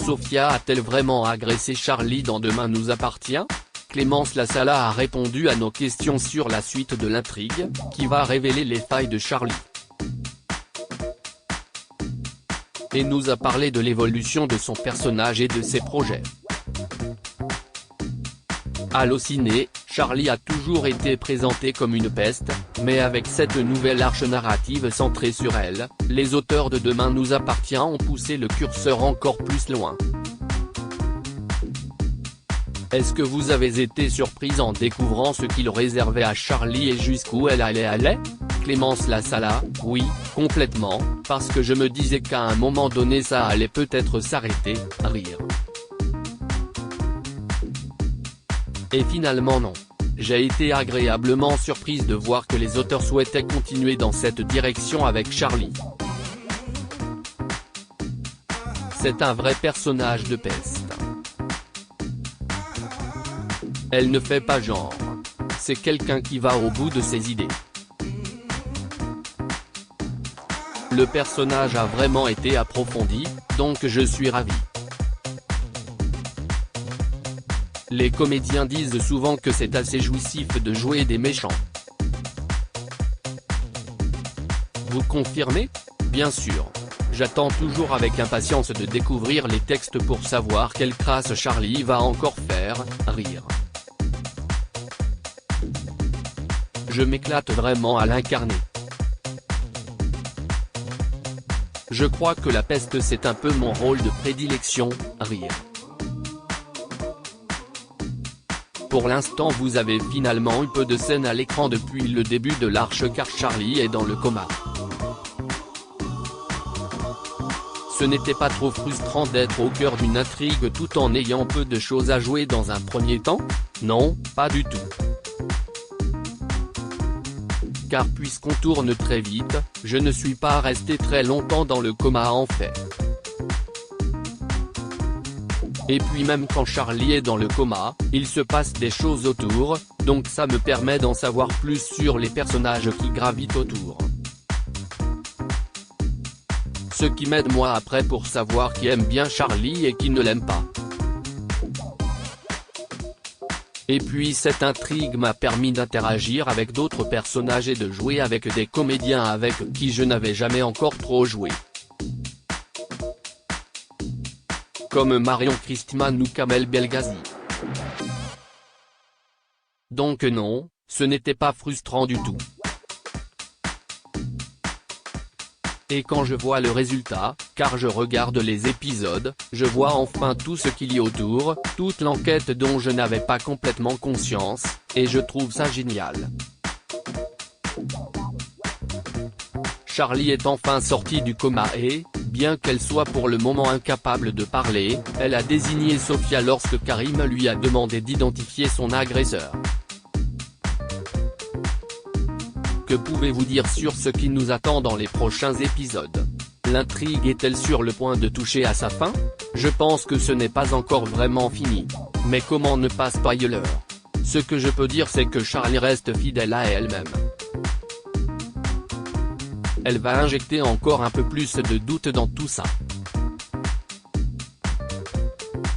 Sophia a-t-elle vraiment agressé Charlie dans Demain nous appartient? Clémence Lassala a répondu à nos questions sur la suite de l'intrigue, qui va révéler les failles de Charlie. Et nous a parlé de l'évolution de son personnage et de ses projets. Allociné, Charlie a toujours été présenté comme une peste, mais avec cette nouvelle arche narrative centrée sur elle, les auteurs de Demain nous appartient ont poussé le curseur encore plus loin. Est-ce que vous avez été surprise en découvrant ce qu'il réservait à Charlie et jusqu'où elle allait? Clémence Lassala: oui, complètement, parce que je me disais qu'à un moment donné ça allait peut-être s'arrêter, rire. Et finalement non. J'ai été agréablement surprise de voir que les auteurs souhaitaient continuer dans cette direction avec Charlie. C'est un vrai personnage de peste. Elle ne fait pas genre. C'est quelqu'un qui va au bout de ses idées. Le personnage a vraiment été approfondi, donc je suis ravi. Les comédiens disent souvent que c'est assez jouissif de jouer des méchants. Vous confirmez? Bien sûr. J'attends toujours avec impatience de découvrir les textes pour savoir quelle crasse Charlie va encore faire, rire. Je m'éclate vraiment à l'incarner. Je crois que la peste c'est un peu mon rôle de prédilection, rire. Pour l'instant vous avez finalement eu peu de scènes à l'écran depuis le début de l'arche car Charlie est dans le coma. Ce n'était pas trop frustrant d'être au cœur d'une intrigue tout en ayant peu de choses à jouer dans un premier temps? Non, pas du tout. Car puisqu'on tourne très vite, je ne suis pas resté très longtemps dans le coma en fait. Et puis même quand Charlie est dans le coma, il se passe des choses autour, donc ça me permet d'en savoir plus sur les personnages qui gravitent autour. Ce qui m'aide moi après pour savoir qui aime bien Charlie et qui ne l'aime pas. Et puis cette intrigue m'a permis d'interagir avec d'autres personnages et de jouer avec des comédiens avec qui je n'avais jamais encore trop joué. Comme Marion Christman ou Kamel Belghazi. Donc non, ce n'était pas frustrant du tout. Et quand je vois le résultat, car je regarde les épisodes, je vois enfin tout ce qu'il y a autour, toute l'enquête dont je n'avais pas complètement conscience, et je trouve ça génial. Charlie est enfin sortie du coma et, bien qu'elle soit pour le moment incapable de parler, elle a désigné Sophia lorsque Karim lui a demandé d'identifier son agresseur. Que pouvez-vous dire sur ce qui nous attend dans les prochains épisodes? L'intrigue est-elle sur le point de toucher à sa fin? Je pense que ce n'est pas encore vraiment fini. Mais comment ne pas spoiler? Ce que je peux dire c'est que Charlie reste fidèle à elle-même. Elle va injecter encore un peu plus de doute dans tout ça.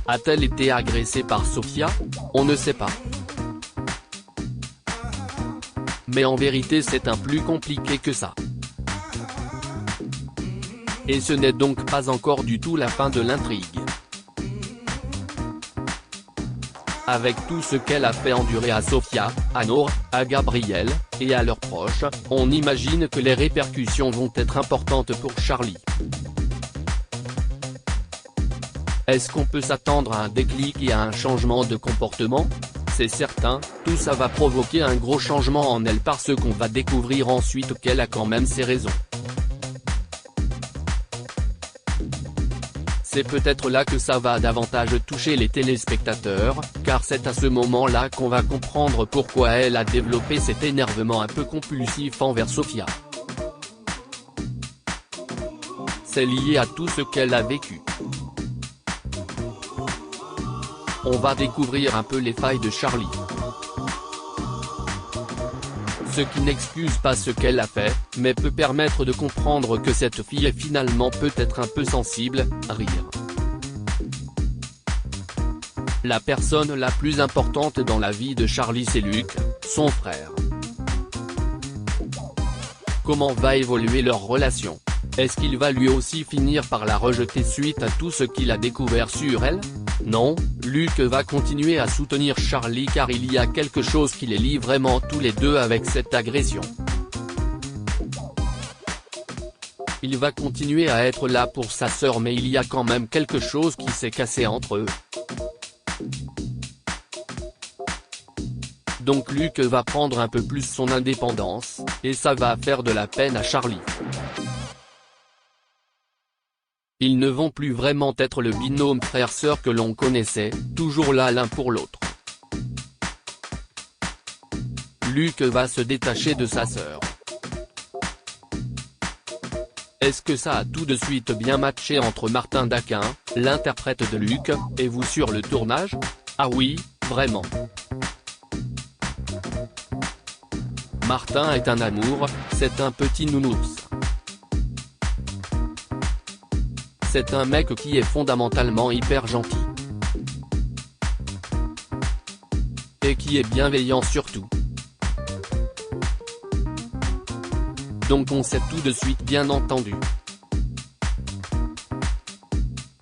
A-t-elle été agressée par Sophia? On ne sait pas. Mais en vérité c'est un plus compliqué que ça. Et ce n'est donc pas encore du tout la fin de l'intrigue. Avec tout ce qu'elle a fait endurer à Sophia, à Nour, à Gabriel, et à leurs proches, on imagine que les répercussions vont être importantes pour Charlie. Est-ce qu'on peut s'attendre à un déclic et à un changement de comportement? C'est certain, tout ça va provoquer un gros changement en elle parce qu'on va découvrir ensuite qu'elle a quand même ses raisons. C'est peut-être là que ça va davantage toucher les téléspectateurs, car c'est à ce moment-là qu'on va comprendre pourquoi elle a développé cet énervement un peu compulsif envers Sophia. C'est lié à tout ce qu'elle a vécu. On va découvrir un peu les failles de Charlie. Ce qui n'excuse pas ce qu'elle a fait, mais peut permettre de comprendre que cette fille est finalement peut-être un peu sensible, rire. La personne la plus importante dans la vie de Charlie c'est Luke, son frère. Comment va évoluer leur relation? Est-ce qu'il va lui aussi finir par la rejeter suite à tout ce qu'il a découvert sur elle? Non, Luke va continuer à soutenir Charlie car il y a quelque chose qui les lie vraiment tous les deux avec cette agression. Il va continuer à être là pour sa sœur mais il y a quand même quelque chose qui s'est cassé entre eux. Donc Luke va prendre un peu plus son indépendance, et ça va faire de la peine à Charlie. Ils ne vont plus vraiment être le binôme frère-sœur que l'on connaissait, toujours là l'un pour l'autre. Luke va se détacher de sa sœur. Est-ce que ça a tout de suite bien matché entre Martin Daquin, l'interprète de Luke, et vous sur le tournage? Ah oui, vraiment. Martin est un amour, c'est un petit nounours. C'est un mec qui est fondamentalement hyper gentil. Et qui est bienveillant surtout. Donc on s'est tout de suite bien entendu.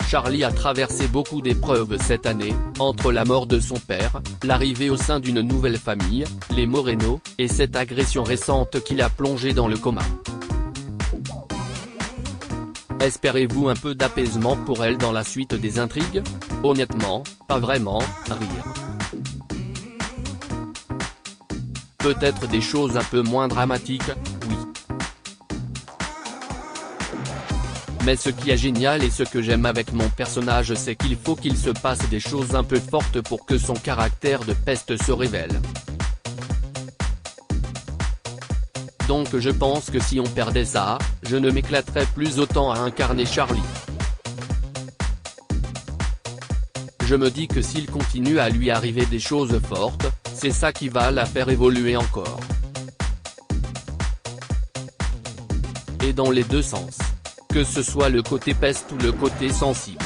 Charlie a traversé beaucoup d'épreuves cette année, entre la mort de son père, l'arrivée au sein d'une nouvelle famille, les Moreno, et cette agression récente qui l'a plongé dans le coma. Espérez-vous un peu d'apaisement pour elle dans la suite des intrigues? Honnêtement, pas vraiment, rire. Peut-être des choses un peu moins dramatiques, oui. Mais ce qui est génial et ce que j'aime avec mon personnage c'est qu'il faut qu'il se passe des choses un peu fortes pour que son caractère de peste se révèle. Donc je pense que si on perdait ça, je ne m'éclaterais plus autant à incarner Charlie. Je me dis que s'il continue à lui arriver des choses fortes, c'est ça qui va la faire évoluer encore. Et dans les deux sens. Que ce soit le côté peste ou le côté sensible.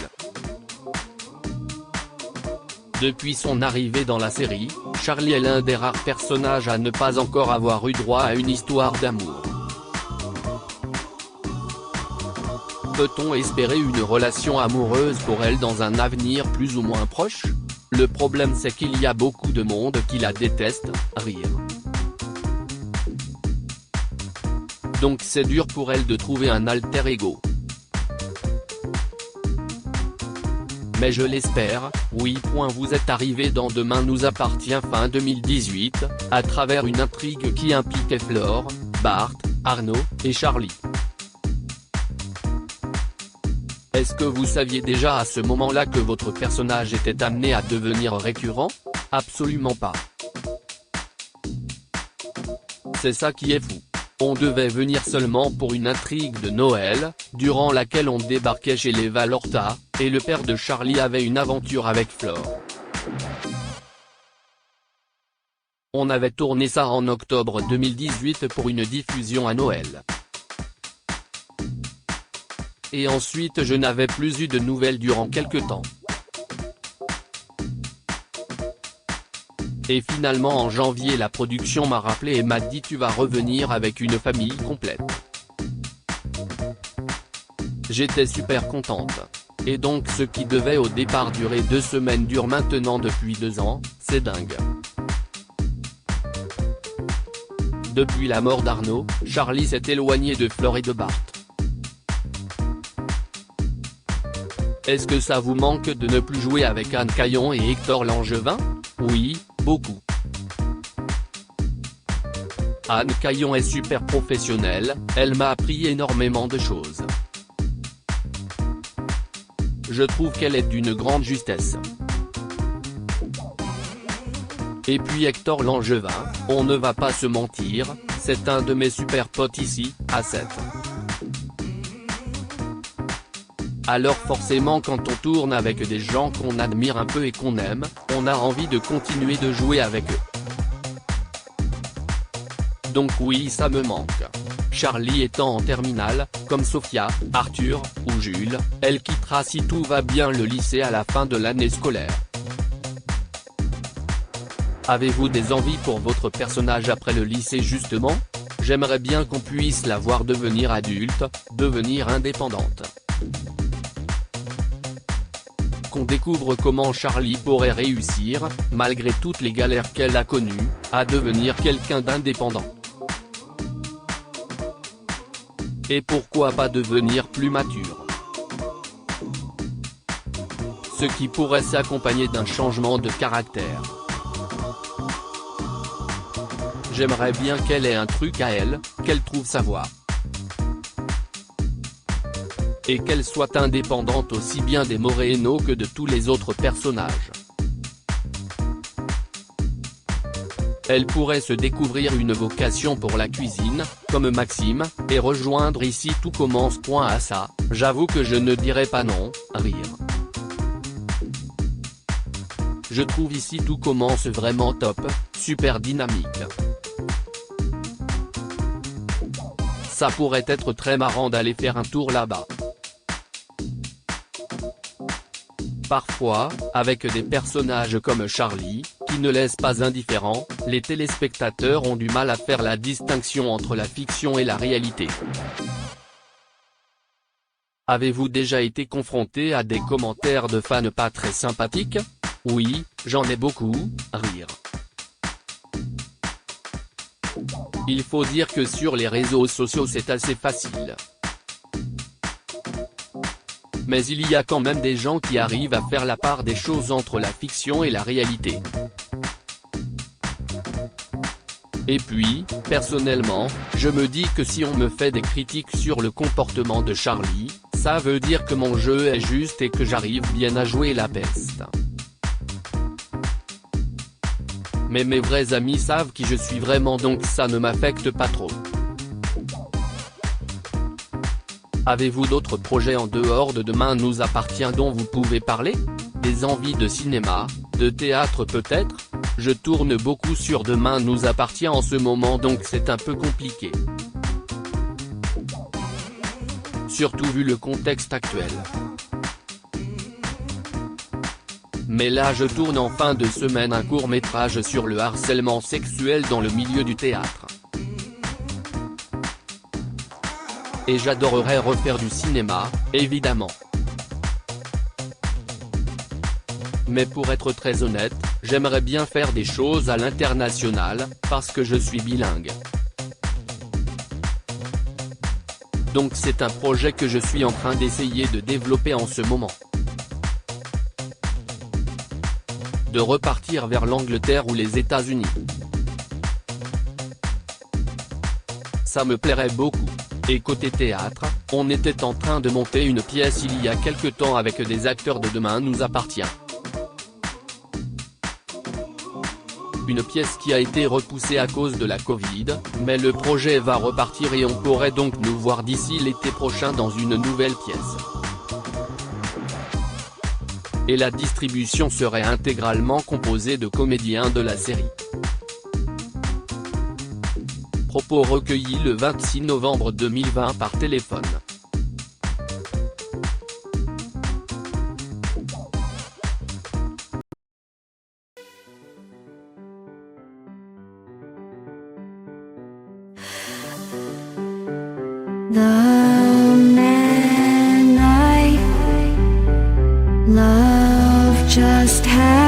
Depuis son arrivée dans la série, Charlie est l'un des rares personnages à ne pas encore avoir eu droit à une histoire d'amour. Peut-on espérer une relation amoureuse pour elle dans un avenir plus ou moins proche? Le problème c'est qu'il y a beaucoup de monde qui la déteste, rire. Donc c'est dur pour elle de trouver un alter ego. Mais je l'espère, oui. Vous êtes arrivé dans Demain nous appartient fin 2018, à travers une intrigue qui impliquait Flore, Bart, Arnaud, et Charlie. Est-ce que vous saviez déjà à ce moment-là que votre personnage était amené à devenir récurrent? Absolument pas. C'est ça qui est fou. On devait venir seulement pour une intrigue de Noël, durant laquelle on débarquait chez les Valorta, et le père de Charlie avait une aventure avec Flore. On avait tourné ça en octobre 2018 pour une diffusion à Noël. Et ensuite je n'avais plus eu de nouvelles durant quelque temps. Et finalement en janvier la production m'a rappelé et m'a dit tu vas revenir avec une famille complète. J'étais super contente. Et donc ce qui devait au départ durer 2 semaines dure maintenant depuis 2 ans, c'est dingue. Depuis la mort d'Arnaud, Charlie s'est éloigné de Flore et de Bart. Est-ce que ça vous manque de ne plus jouer avec Anne Caillon et Hector Langevin? Oui, beaucoup. Anne Caillon est super professionnelle, elle m'a appris énormément de choses. Je trouve qu'elle est d'une grande justesse. Et puis Hector Langevin, on ne va pas se mentir, c'est un de mes super potes ici, à 7. Alors forcément quand on tourne avec des gens qu'on admire un peu et qu'on aime, on a envie de continuer de jouer avec eux. Donc oui ça me manque. Charlie étant en terminale, comme Sophia, Arthur, ou Jules, elle quittera si tout va bien le lycée à la fin de l'année scolaire. Avez-vous des envies pour votre personnage après le lycée justement? J'aimerais bien qu'on puisse la voir devenir adulte, devenir indépendante. Qu'on découvre comment Charlie pourrait réussir, malgré toutes les galères qu'elle a connues, à devenir quelqu'un d'indépendant. Et pourquoi pas devenir plus mature? Ce qui pourrait s'accompagner d'un changement de caractère. J'aimerais bien qu'elle ait un truc à elle, qu'elle trouve sa voie. Et qu'elle soit indépendante aussi bien des Moreno que de tous les autres personnages. Elle pourrait se découvrir une vocation pour la cuisine, comme Maxime, et rejoindre Ici tout commence. À ça, j'avoue que je ne dirais pas non, rire. Je trouve Ici tout commence vraiment top, super dynamique. Ça pourrait être très marrant d'aller faire un tour là-bas. Parfois, avec des personnages comme Charlie, qui ne laissent pas indifférents, les téléspectateurs ont du mal à faire la distinction entre la fiction et la réalité. Avez-vous déjà été confronté à des commentaires de fans pas très sympathiques? Oui, j'en ai beaucoup, rire. Il faut dire que sur les réseaux sociaux c'est assez facile. Mais il y a quand même des gens qui arrivent à faire la part des choses entre la fiction et la réalité. Et puis, personnellement, je me dis que si on me fait des critiques sur le comportement de Charlie, ça veut dire que mon jeu est juste et que j'arrive bien à jouer la peste. Mais mes vrais amis savent qui je suis vraiment, donc ça ne m'affecte pas trop. Avez-vous d'autres projets en dehors de Demain nous appartient dont vous pouvez parler? Des envies de cinéma, de théâtre peut-être? Je tourne beaucoup sur Demain nous appartient en ce moment donc c'est un peu compliqué. Surtout vu le contexte actuel. Mais là je tourne en fin de semaine un court-métrage sur le harcèlement sexuel dans le milieu du théâtre. Et j'adorerais refaire du cinéma, évidemment. Mais pour être très honnête, j'aimerais bien faire des choses à l'international, parce que je suis bilingue. Donc c'est un projet que je suis en train d'essayer de développer en ce moment. De repartir vers l'Angleterre ou les États-Unis. Ça me plairait beaucoup. Et côté théâtre, on était en train de monter une pièce il y a quelque temps avec des acteurs de Demain nous appartient. Une pièce qui a été repoussée à cause de la Covid, mais le projet va repartir et on pourrait donc nous voir d'ici l'été prochain dans une nouvelle pièce. Et la distribution serait intégralement composée de comédiens de la série. Propos recueillis le 26 novembre 2020 par téléphone. The man I love just had